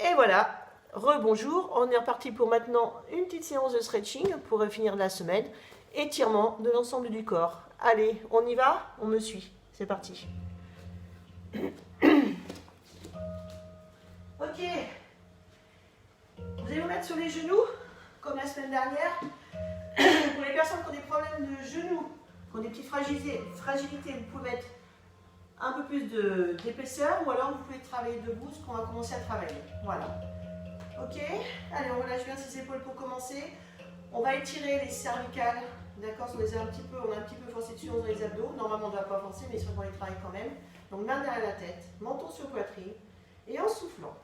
Et voilà, rebonjour, on est reparti pour maintenant une petite séance de stretching pour finir la semaine. Étirement de l'ensemble du corps. Allez, on y va? On me suit. C'est parti. Ok. Vous allez vous mettre sur les genoux, comme la semaine dernière. Pour les personnes qui ont des problèmes de genoux, qui ont des petites fragilités, vous pouvez mettre un peu plus d'épaisseur ou alors vous pouvez travailler debout, ce qu'on va commencer à travailler. Voilà. Ok. Allez, on relâche bien ses épaules pour commencer. On va étirer les cervicales. D'accord, on a un petit peu forcé dessus dans les abdos. Normalement, on ne doit pas forcer, mais il faut qu'on les travaille quand même. Donc, main derrière la tête, menton sur poitrine. Et en soufflant,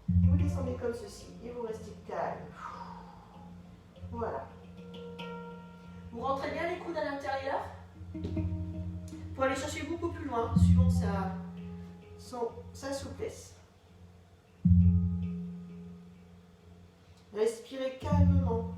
vous descendez comme ceci. Et vous restez calme. Voilà. Vous rentrez bien les coudes à l'intérieur pour aller chercher beaucoup plus loin, suivant sa souplesse. Respirez calmement.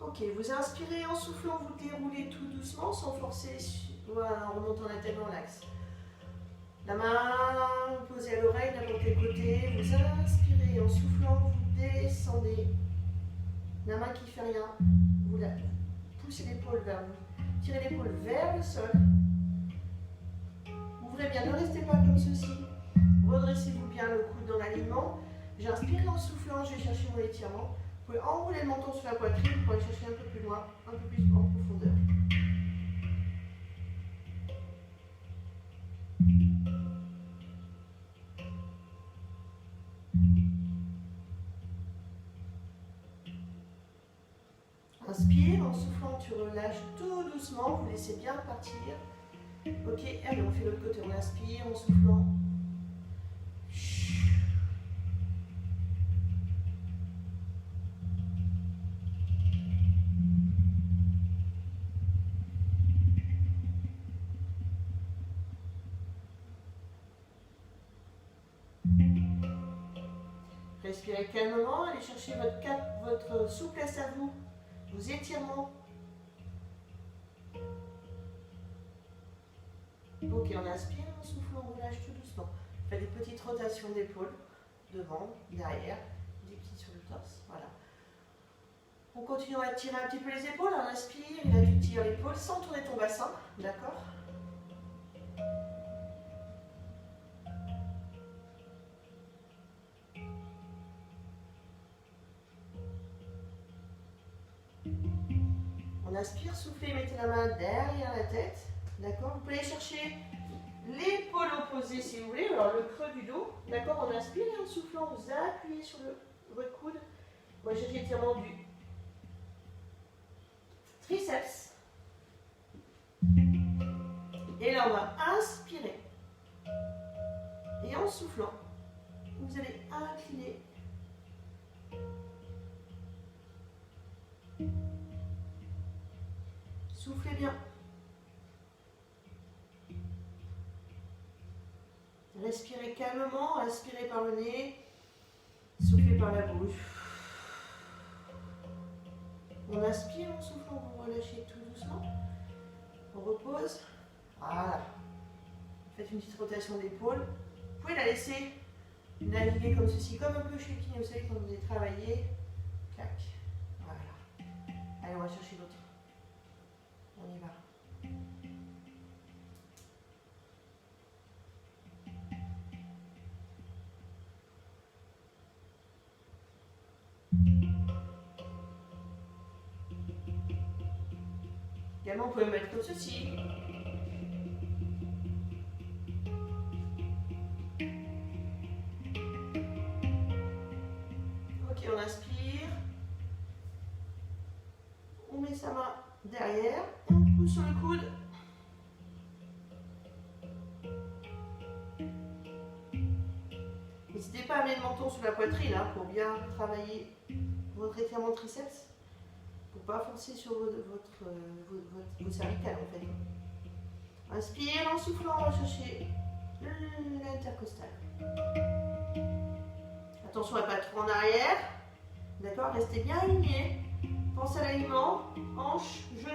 Ok, vous inspirez en soufflant, vous déroulez tout doucement sans forcer. Voilà, en remontant la tête dans l'axe. La main posée à l'oreille, n'importe quel côté. Vous inspirez en soufflant, vous descendez. La main qui ne fait rien, vous la poussez l'épaule vers vous. Tirez l'épaule vers le sol. Ouvrez bien, ne restez pas comme ceci. Redressez-vous bien le coude dans l'alignement. J'inspire en soufflant, je vais chercher mon étirement. Vous pouvez enrouler le menton sur la poitrine pour aller chercher un peu plus loin, un peu plus en profondeur. Inspire, en soufflant, tu relâches tout doucement, vous laissez bien partir. Ok, allez, on fait l'autre côté, on inspire, en soufflant. Respirez calmement, allez chercher votre souplesse à vous, vos étirements. Ok, on inspire, on souffle, on relâche tout doucement. Faites des petites rotations d'épaule, devant, derrière, des petites sur le torse, voilà. On continue à tirer un petit peu les épaules, on inspire, et là tu tires l'épaule sans tourner ton bassin, d'accord? On inspire, soufflez, mettez la main derrière la tête, d'accord? Vous pouvez aller chercher l'épaule opposée si vous voulez, alors le creux du dos, d'accord? On inspire et en soufflant, vous appuyez sur votre coude. Moi j'ai l'étirement du triceps. Et là on va inspirer. Et en soufflant, vous allez incliner. Soufflez bien. Respirez calmement, inspirez par le nez, soufflez par la bouche. On inspire en soufflant, vous relâchez tout doucement. On repose. Voilà. Faites une petite rotation d'épaule. Vous pouvez la laisser naviguer comme ceci, comme un peu shaking, vous savez, quand vous avez travaillé. Clac. Voilà. Allez, on va chercher l'autre. On y va. Également, vous pouvez mettre comme ceci. Ok, on inspire. On met sa main derrière et on pousse sur le coude. N'hésitez pas à mettre le menton sur la poitrine hein, pour bien travailler votre étirement de triceps. Pour ne pas forcer sur vos cervicales en fait. Inspire, en soufflant, on va chercher l'intercostal. Attention à ne pas trop en arrière. D'accord, restez bien alignés. Pensez à l'alignement, hanche, genou.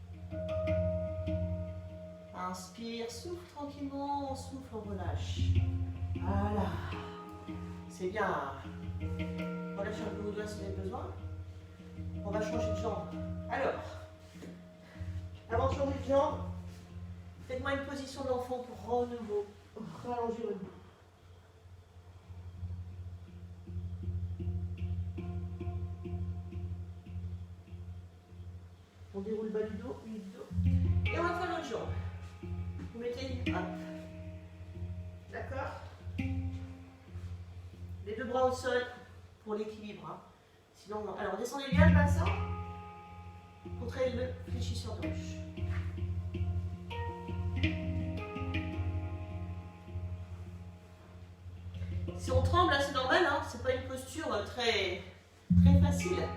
on souffle, on relâche. Voilà. C'est bien. Relâchez un peu vos doigts si vous avez besoin. On va changer de jambe. Alors, avant de changer de jambe, faites-moi une position d'enfant pour renouveau. Rallonger le dos. On déroule le bas du dos, du dos. Et on va faire l'autre jambe. Vous mettez, hop. D'accord? Les deux bras au sol pour l'équilibre. Hein. Sinon, non. Alors, descendez bien le bassin. Contraignez le fléchisseur de hanche. Si on tremble, c'est normal. Hein. C'est pas une posture très facile.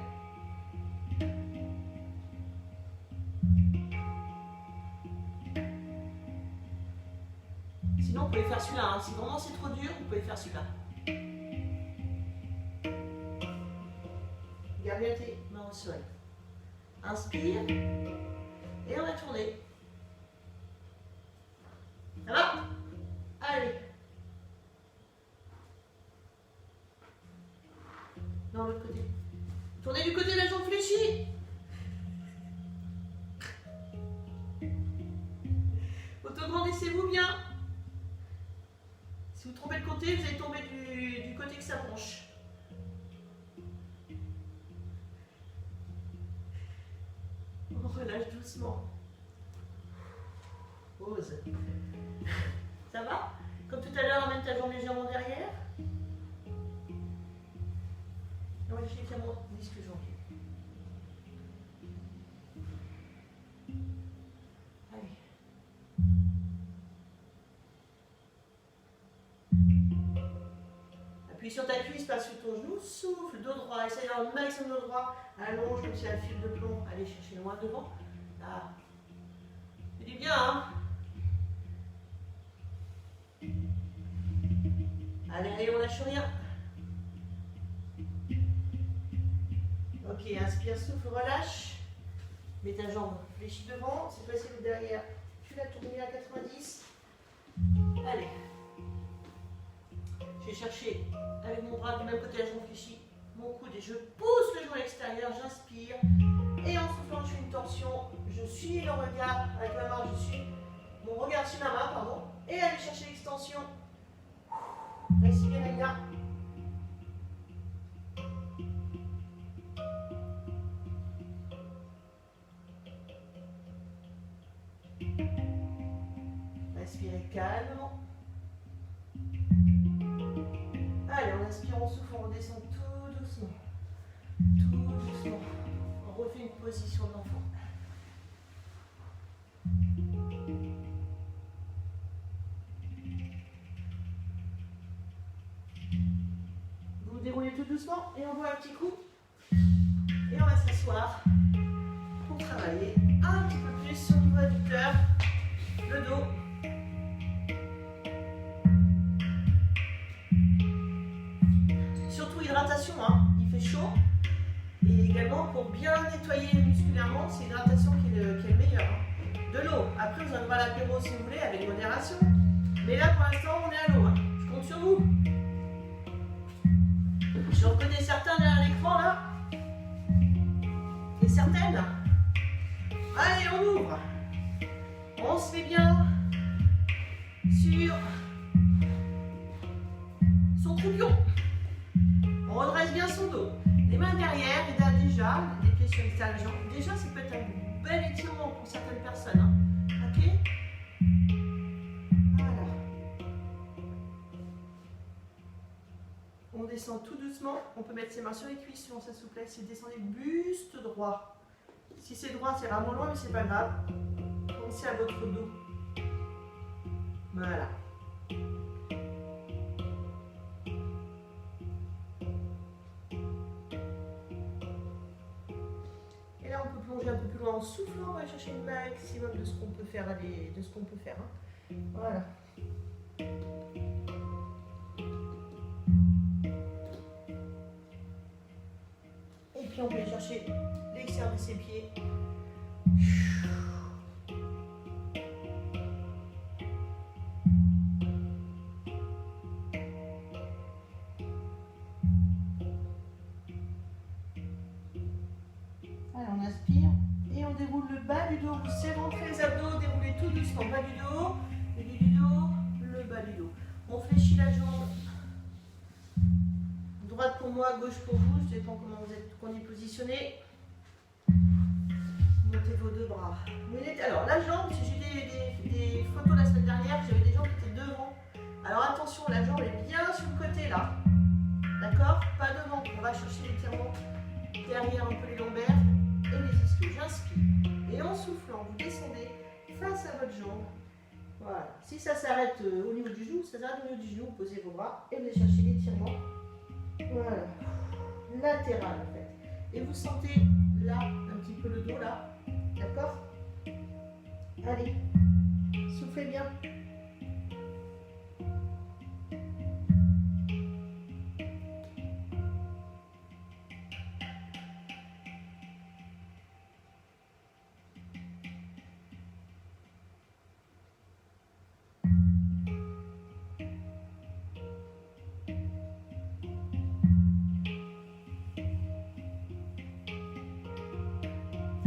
Sinon, vous pouvez faire celui-là. Hein. Si vraiment c'est trop dur, vous pouvez faire celui-là. Gardez tes mains au sol. Inspire. Et on va tourner. Ça va? Allez. Non, l'autre côté. Tournez du côté de la jambe fléchie. Auto-grandissez-vous bien. Si vous trompez le côté, vous allez tomber du côté que ça penche. On relâche doucement. Pause. Ça va? Comme tout à l'heure, amène ta jambe légèrement derrière. Et on va chercher mon disque jambier. Allez. Appuie sur ta cuisse, passe sur ton genou, souffle, dos droit, essaye d'avoir le maximum de dos droit, allonge comme si un fil de plomb, allez chercher loin devant, là. C'est du bien, hein? Allez, allez, on lâche rien. Ok, inspire, souffle, relâche. Mets ta jambe fléchie devant, cette fois-ci derrière, tu la tournes à 90. Allez. Je vais chercher avec mon bras du même côté la jambe fléchie, mon coude et je pousse le genou à l'extérieur, j'inspire. Et en soufflant, je fais une torsion, je suis le regard avec ma main, je suis mon regard sur ma main, pardon. Et allez chercher l'extension. Respirez bien. Respirez calmement. Allez, on inspire, on souffle, on redescend tout doucement. Tout doucement. On refait une position d'enfant. Vous déroulez tout doucement et on voit un petit coup. Et on va s'asseoir pour travailler un petit peu plus sur le niveau adducteur, le dos. Surtout hydratation, hein. Il fait chaud. Et également pour bien nettoyer musculairement, c'est l'hydratation qui est le meilleur. Hein. De l'eau. Après, vous en aurez à l'apéro si vous voulez, avec modération. Mais là, pour l'instant, on est à l'eau. Hein. Je compte sur vous. Je reconnais certains derrière l'écran là. Et certaines. Allez, on ouvre. On se met bien sur son croupion. On redresse bien son dos. Les mains derrière, et là déjà, les pieds sur l'extérieur des jambes. Déjà, ça peut être un bel étirement pour certaines personnes. Hein. Ok? Voilà. On descend tout doucement. On peut mettre ses mains sur les cuisses selon sa souplesse et descendre le buste droit. Si c'est droit, c'est vraiment loin, mais c'est pas grave. Pensez à votre dos. Voilà. Et là, on peut plonger un peu plus loin en soufflant. On va chercher le maximum de ce qu'on peut faire. De ce qu'on peut faire. Hein. Voilà. Et puis on peut aller chercher l'extérieur de ses pieds. Allez, on inspire et on déroule le bas du dos. Vous serrez rentrez les abdos, déroulez tout doucement. Bas du dos, milieu du dos, le bas du dos. On fléchit la jambe. Droite pour moi, gauche pour vous. Je dépend comment qu'on est positionné. Montez vos deux bras. Alors, la jambe, si j'ai des photos la semaine dernière, j'avais des jambes qui étaient devant. Alors attention, la jambe est bien sur le côté là. D'accord? Pas devant. On va chercher l'étirement derrière un peu les lombaires et les ischios. J'inspire. Et en soufflant, vous descendez face à votre jambe. Voilà. Si ça s'arrête au niveau du genou, ça s'arrête au niveau du genou, vous posez vos bras et vous allez chercher l'étirement. Voilà. Latéral en fait. Et vous sentez là, un petit peu le dos là. D'accord? Allez. Soufflez bien.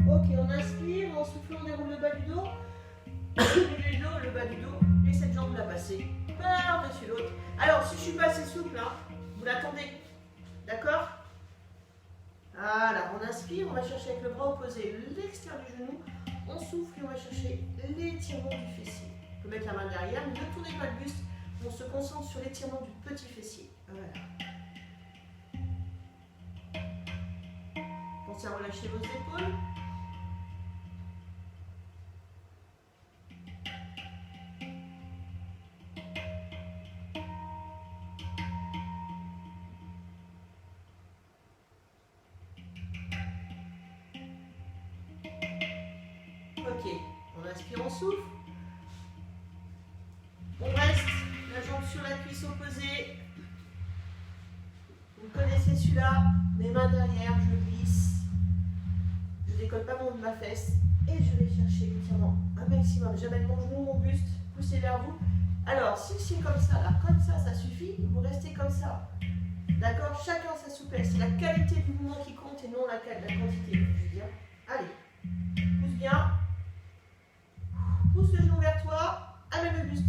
Ok, on inspire, en soufflant, on déroule le bas du dos. Le bas du dos, et cette jambe la passer par-dessus l'autre. Alors, si je suis pas assez souple, hein, vous l'attendez. D'accord? Voilà, on inspire, on va chercher avec le bras opposé l'extérieur du genou. On souffle et on va chercher l'étirement du fessier. On peut mettre la main derrière, mais ne tournez pas le buste. On se concentre sur l'étirement du petit fessier. Voilà. Pensez à relâcher vos épaules. Ok, on inspire, on souffle. On reste, la jambe sur la cuisse opposée. Vous connaissez celui-là, mes mains derrière, je glisse. Je ne décolle pas ma fesse et je vais chercher l'étirement un maximum. J'amène mon genou, mon buste, poussez vers vous. Alors, si c'est comme ça, ça suffit, vous restez comme ça. D'accord? Chacun sa souplesse. C'est la qualité du mouvement qui compte et non la quantité. Je veux dire. Allez, pousse bien. Pousse le genou vers toi, amène le buste.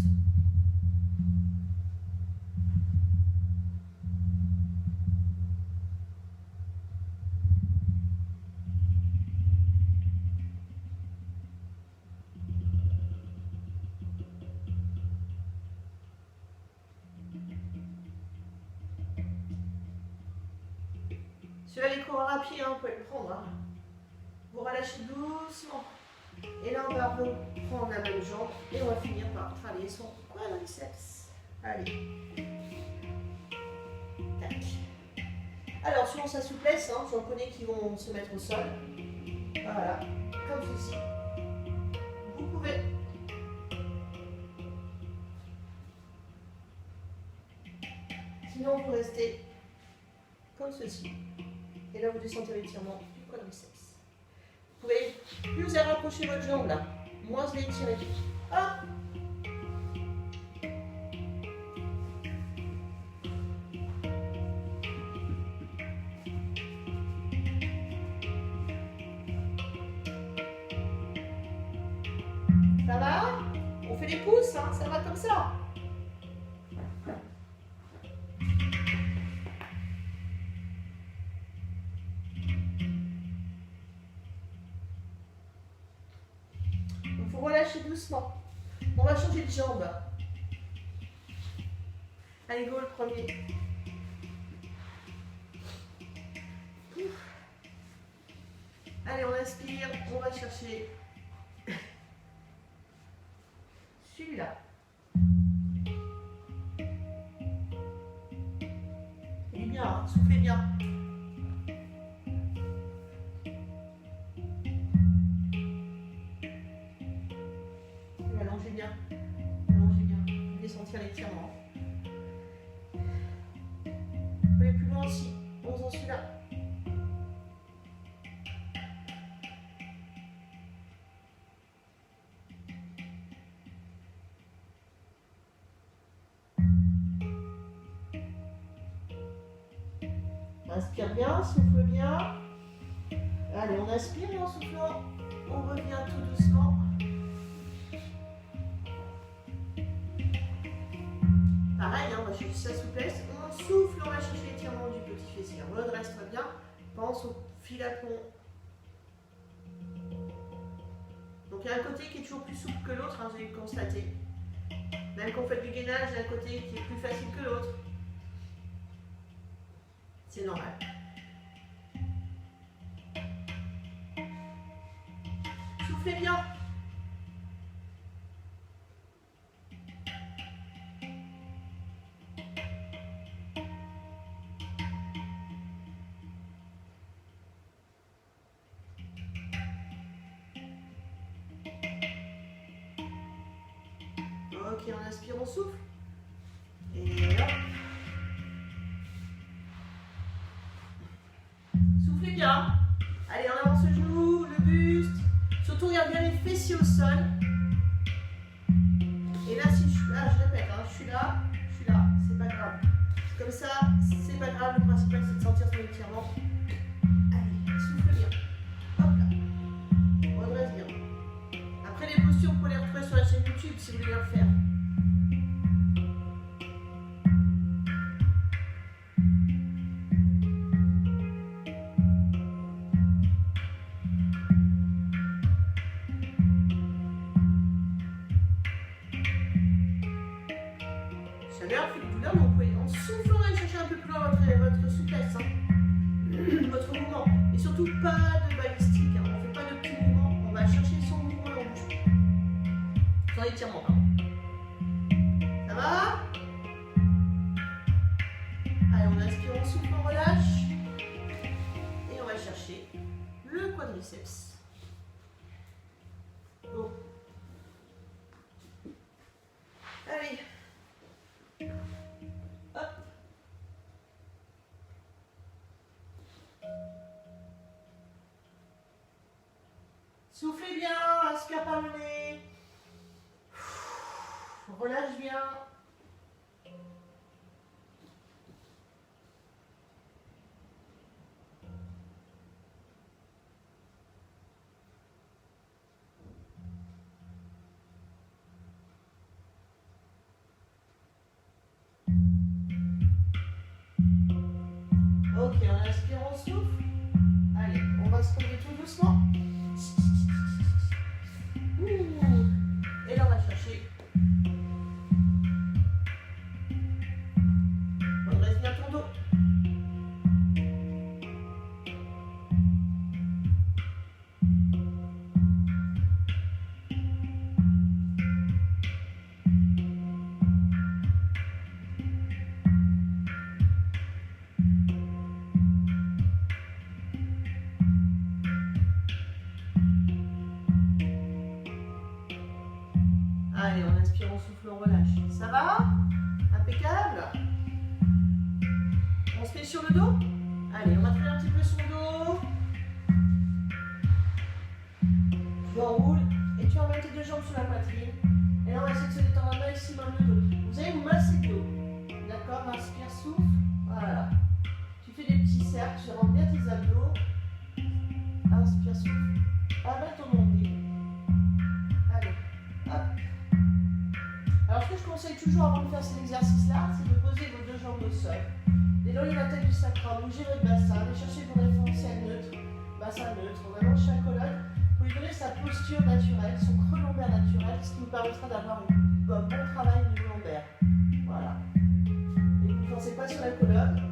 Celui-là, les coureurs à pied, hein, vous pouvez le prendre. Hein. Vous relâchez doucement. Et là, on va reprendre la même jambe et on va finir par travailler son quadriceps. Allez. Tac. Alors, suivant sa souplesse, hein, j'en connais qui vont se mettre au sol. Voilà, comme ceci. Vous pouvez. Sinon, vous restez comme ceci. Et là, vous descendez l'étirement du quadriceps. Vous pouvez plus vous rapprocher votre jambe là, moins vous l'étirez. Hop! Ça va? On fait des pouces, hein, ça va comme ça. Il faut relâcher doucement. On va changer de jambe. Allez, go, le premier. Allez, on inspire, on va chercher celui-là. Il est bien, hein, soufflez bien. Allongez bien. Allongez bien. Vous allez sentir l'étirement. Vous pouvez aller plus loin aussi. En faisant celui-là. Inspire bien, souffle bien. Allez, on inspire et en soufflant, on revient tout doucement. Pareil, on va chercher sa souplesse. On souffle, on va chercher l'étirement du petit fessier. On redresse-toi bien. Pense au fil à plomb. Donc il y a un côté qui est toujours plus souple que l'autre, hein, vous avez constaté. Même quand on fait du gainage, il y a un côté qui est plus facile que l'autre. C'est normal. Soufflez bien. Ok, on inspire, on souffle. Et hop. Soufflez bien. Allez, on avance le genou, le buste. Surtout, regarde bien les fessiers au sol. Et là, si je suis là, je répète, hein, je suis là, c'est pas grave. Comme ça, c'est pas grave. Le principal, c'est de sentir son étirement. Allez, souffle bien. Hop là. Redresse bien. Après, les postures, vous pouvez les retrouver sur la chaîne YouTube si vous voulez les refaire. J'avais un peu de douleur, mais vous pouvez, en soufflant, aller chercher un peu plus loin votre souplesse, hein. Votre mouvement. Et surtout, pas de balistique, hein. On ne fait pas de petits mouvements, on va chercher son mouvement et on bouge. Son étirement, pardon. Ça va? Allez, on inspire, on souffle, on relâche. Et on va chercher le quadriceps. Bon. Allez. Hop. Soufflez bien, inspire par le nez. Relâche bien. Ok, on inspire, on souffle. Allez, on va se relever tout doucement. Et là, on va chercher. Redresse bien ton dos. Allez, on inspire, on souffle, on relâche. Ça va? Impeccable. On se met sur le dos. Allez, on va faire un petit peu son dos. Tu enroules et tu emmènes tes deux jambes sur la poitrine. Et là, on va essayer de se détendre un maximum le dos. Vous allez vous masser le dos. D'accord? Inspire, souffle. Voilà. Tu fais des petits cercles, tu rentres bien tes abdos. Inspire, souffle. Avec ton nombril. Allez, hop. Alors, ce que je conseille toujours avant de faire cet exercice-là, c'est de poser vos deux jambes au sol. Déloyer la tête du sacrum, bougez votre bassin, allez chercher vos référentiels neutres, bassin neutre, on allonge sa colonne pour lui donner sa posture naturelle, son creux lombaire naturel, ce qui nous permettra d'avoir un bon travail au niveau lombaire. Voilà. Et vous ne forcez pas sur la colonne.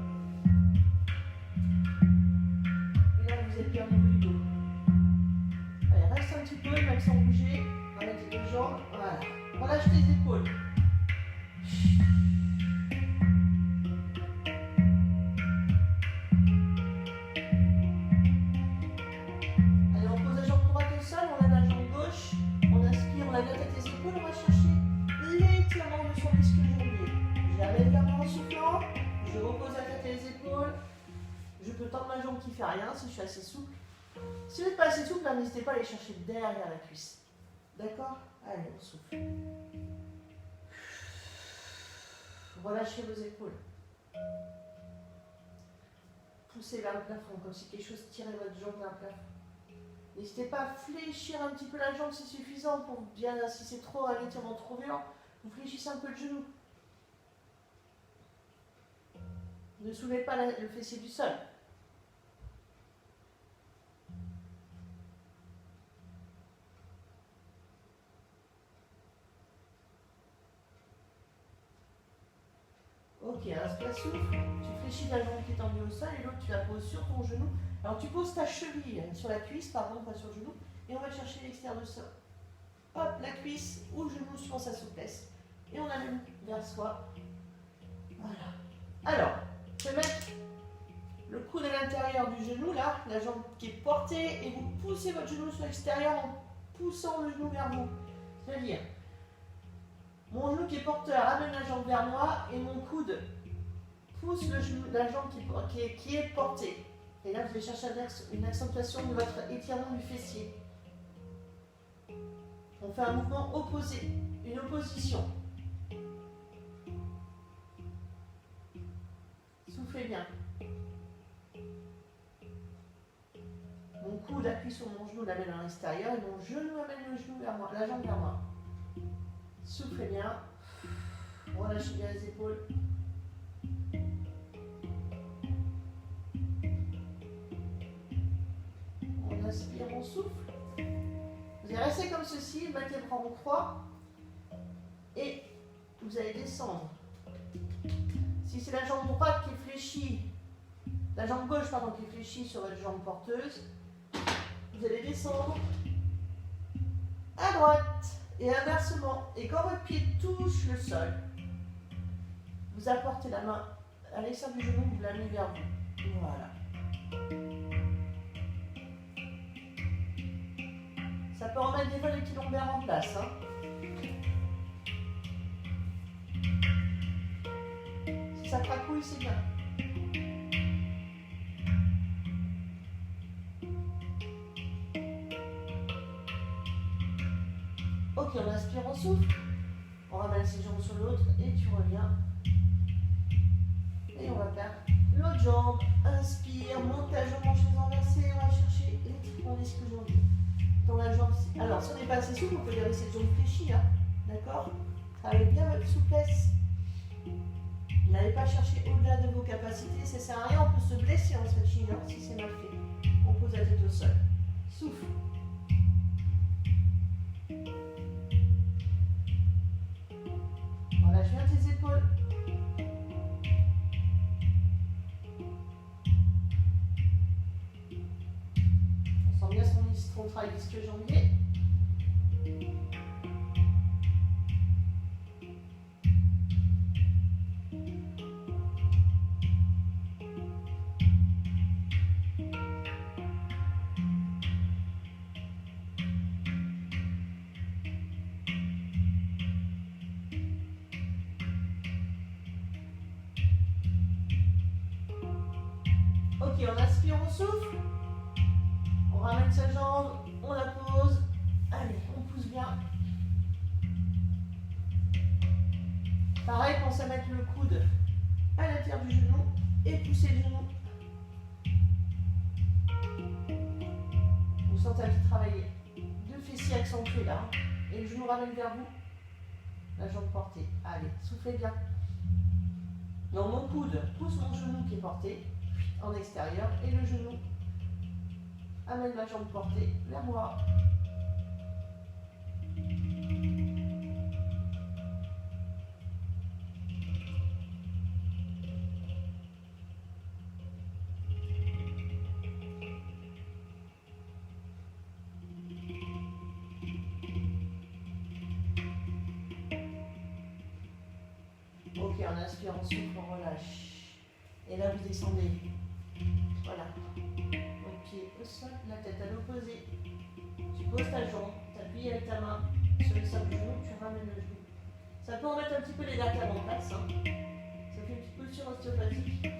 Et là, vous êtes bien au niveau du dos. Allez, reste un petit peu, même sans bouger, avec les deux jambes. Voilà. Relâche tes épaules. Allez, on pose la jambe droite au sol, on lève la jambe gauche, on inspire, on lève la tête et les épaules, on va chercher l'étirement de son disque jambier. J'amène la main en soufflant, je repose la tête et les épaules, je peux tendre ma jambe qui ne fait rien si je suis assez souple. Si vous n'êtes pas assez souple, n'hésitez pas à aller chercher derrière la cuisse. D'accord? Allez, on souffle. Relâchez vos épaules. Poussez vers le plafond, comme si quelque chose tirait votre jambe vers le plafond. N'hésitez pas à fléchir un petit peu la jambe, c'est suffisant pour bien, si c'est trop un étirement trop violent, vous fléchissez un peu le genou. Ne soulevez pas le fessier du sol. Ok, inspire, souffle, tu fléchis la jambe qui est tendue au sol et l'autre tu la poses sur ton genou. Alors tu poses ta cheville sur la cuisse, pardon, pas sur le genou, et on va chercher l'extérieur du sol. Hop, la cuisse ou le genou suivant sa souplesse. Et on amène vers soi. Voilà. Alors, je vais mettre le coude à l'intérieur du genou, là, la jambe qui est portée, et vous poussez votre genou sur l'extérieur en poussant le genou vers vous. C'est-à-dire, mon genou qui est porteur amène la jambe vers moi et mon coude pousse le genou, la jambe qui est portée. Et là, vous allez chercher une accentuation de votre étirement du fessier. On fait un mouvement opposé, une opposition. Soufflez bien. Mon coude appuie sur mon genou, l'amène à l'extérieur et mon genou amène le genou vers moi, la jambe vers moi. Soufflez bien. Relâchez bien les épaules. On inspire, on souffle. Vous allez rester comme ceci, mettez le bras en croix et vous allez descendre. Si c'est la jambe droite qui fléchit, la jambe gauche pardon, qui fléchit sur votre jambe porteuse, vous allez descendre à droite et inversement. Et quand votre pied touche le sol, vous apportez la main à l'extérieur du genou, vous l'amenez vers vous. Voilà. Ça peut remettre des fois les petits lombaires en place. Hein. Si ça cracouille, c'est bien. Ok, on inspire, on souffle. On ramène ses jambes sur l'autre et tu reviens. Et on va faire l'autre jambe. Inspire, monte ta jambe en chaise inversée. On va chercher l'étirement des ischio-jambiers. Dans la jambe. Alors, si on n'est pas assez souple, on peut garder cette jambe fléchie. Hein. D'accord? Travaillez bien votre souplesse. N'allez pas chercher au-delà de vos capacités. Ça ne sert à rien. On peut se blesser en stretching hein, si c'est mal fait. On pose la tête au sol. Souffle. Relâche bien tes épaules. On sent bien son travail ischio-jambier. Ok, on inspire, on souffle. On ramène sa jambe, on la pose. Allez, on pousse bien. Pareil, pensez à mettre le coude à l'intérieur du genou et pousser le genou. Vous sentez un petit travail de fessier accentué là. Et le genou ramène vers vous. La jambe portée. Allez, soufflez bien. Donc mon coude pousse mon genou qui est porté en extérieur et le genou amène ma jambe portée vers moi. Ok, on inspire, on souffle, on relâche. Et là, vous descendez. Voilà. Votre pied au sol, la tête à l'opposé. Tu poses ta jambe, tu appuies avec ta main sur le sol du genou, tu ramènes le genou. Ça peut remettre un petit peu les vertèbres en place. Hein. Ça fait une petite posture ostéopathique.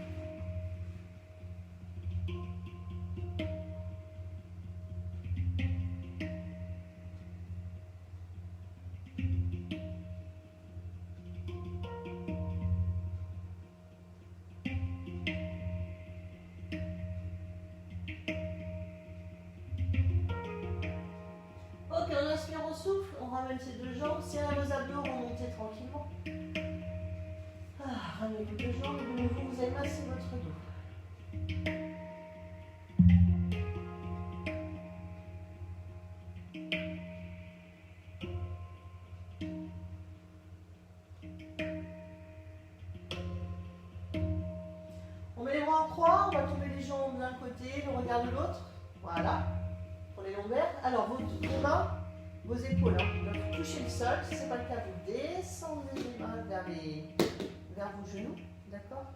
ramène ces deux jambes, serrez vos abdos, remontez tranquillement. Ramenez vos deux jambes, de nouveau vous allez masser votre dos. On met les bras en croix, on va tomber les jambes d'un côté, le regard de l'autre. Voilà, pour les lombaires. Alors vos mains, vos épaules doivent toucher le sol. Si ce n'est pas le cas, vous descendez les mains vers vos genoux. D'accord?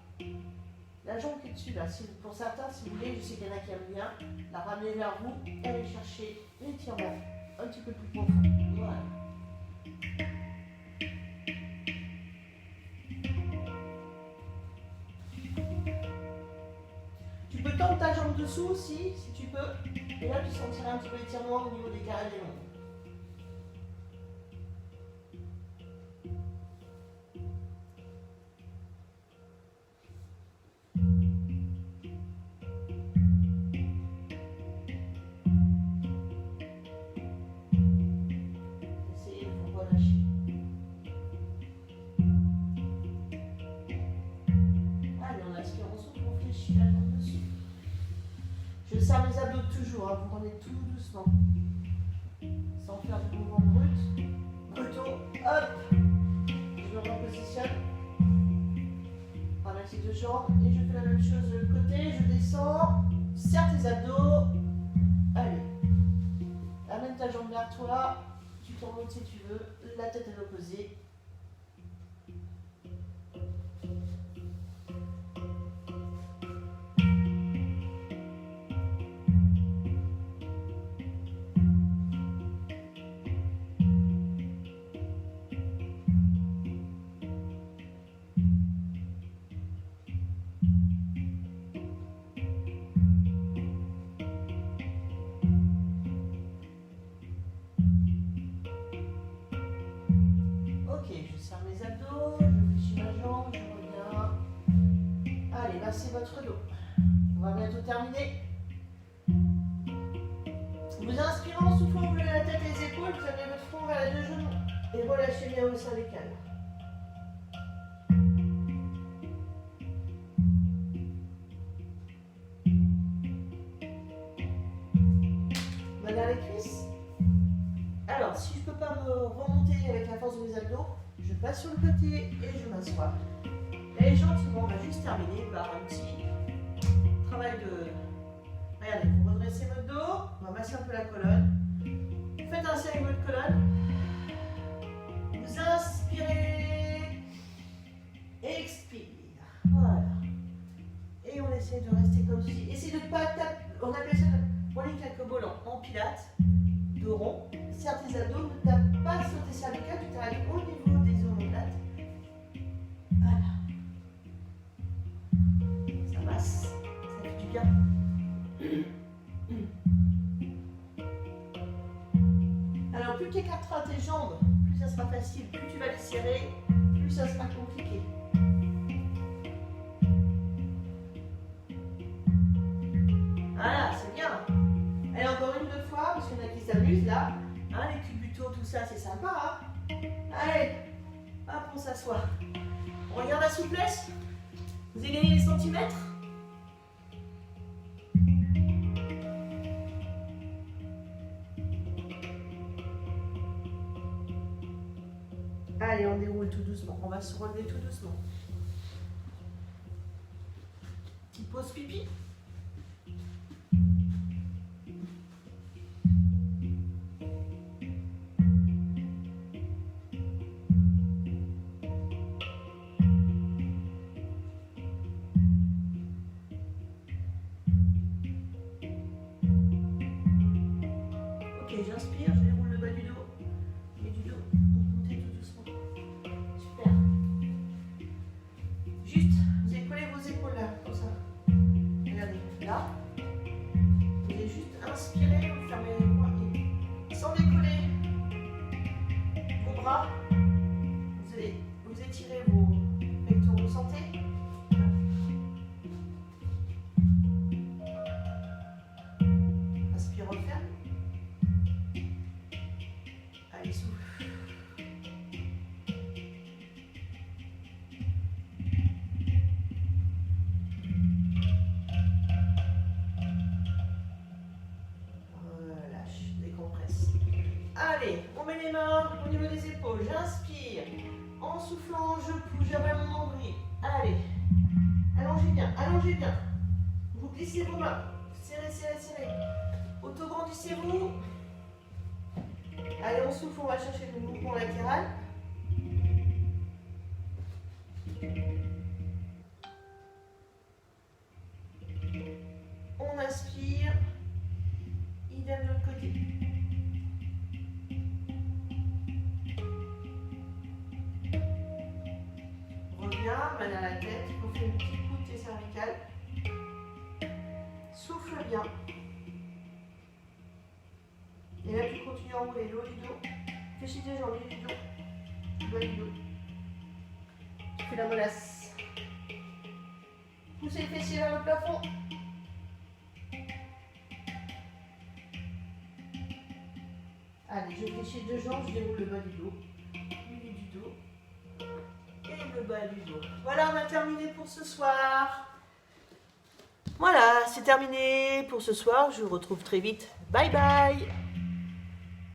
La jambe qui est dessus, là, pour certains, si vous voulez, je sais qu'il y en a qui aiment bien, la ramener vers vous et aller chercher l'étirement un petit peu plus profond. Voilà. Tu peux tendre ta jambe dessous aussi, si tu peux. Et là, tu sentiras un petit peu l'étirement au niveau des carrés des membres. Je serre les abdos toujours, vous prenez tout doucement, sans faire de mouvement brut. Breton, hop, je me repositionne, ramène ces deux jambes et je fais la même chose de l'autre côté, je descends, serre tes abdos, allez, amène ta jambe vers toi, tu t'enmontes si tu veux, la tête à l'opposé. C'est votre dos. On va bientôt terminer. Vous inspirez en soufflant, vous levez la tête et les épaules, vous amenez votre front vers les deux genoux et relâchez bien vos cervicales. Main vers les cuisses. Alors, si je ne peux pas me remonter avec la force de mes abdos, je passe sur le côté et je m'assois. Et gentiment, on va juste terminer par un petit travail de... Regardez, vous redressez votre dos, on va masser un peu la colonne. Vous faites un cercle avec votre colonne. Vous inspirez, expire. Voilà. Et on essaie de rester comme ceci. Essayez de ne pas taper, on appelle ça le rolling cacobol en pilates, dos rond. Serre tes abdos, ne tape pas sur tes cervicales, tu t'arrêtes au niveau des omoplates. Voilà. Ça fait du bien. Alors plus tu écarteras tes jambes, plus ça sera facile. Plus tu vas les serrer, plus ça sera compliqué. Voilà, c'est bien. Allez, encore une, deux fois, parce qu'il y en a qui s'amusent là. Hein, les cubutos, tout ça, c'est sympa. Hein, allez, hop, on s'assoit. On regarde la souplesse. Vous avez gagné les centimètres. Allez, on déroule tout doucement. On va se relever tout doucement. Petite pause pipi. J'inspire, je déroule le bas du dos et du dos, on monte tout doucement. Super. Juste, vous allez coller vos épaules là, comme ça. Regardez, là. Vous allez juste inspirer, vous fermez les poings et sans décoller vos bras, vous allez vous étirer vos pectoraux, sentez. Inspire, referme. Allez, on met les mains au niveau des épaules. J'inspire. En soufflant, je pousse, j'avale mon nombril. Allez. Allongez bien, allongez bien. Vous glissez vos mains. Serrez, serrez, serrez. Autograndissez-vous. Allez, on souffle, on va chercher le mouvement latéral. On inspire. Idem de l'autre côté. Reviens, main à la tête. On fait une petite montée cervicale. Souffle bien. Et là, tu continues à rouler le haut du dos. Fléchis tes jambes, du dos. Le bas du dos. Tu fais la molasse. Poussez les fessiers vers le plafond. Allez, je fléchis deux jambes, je déroule le bas du dos. Milieu du dos. Et le bas du dos. Voilà, on a terminé pour ce soir. Voilà, c'est terminé pour ce soir. Je vous retrouve très vite. Bye bye.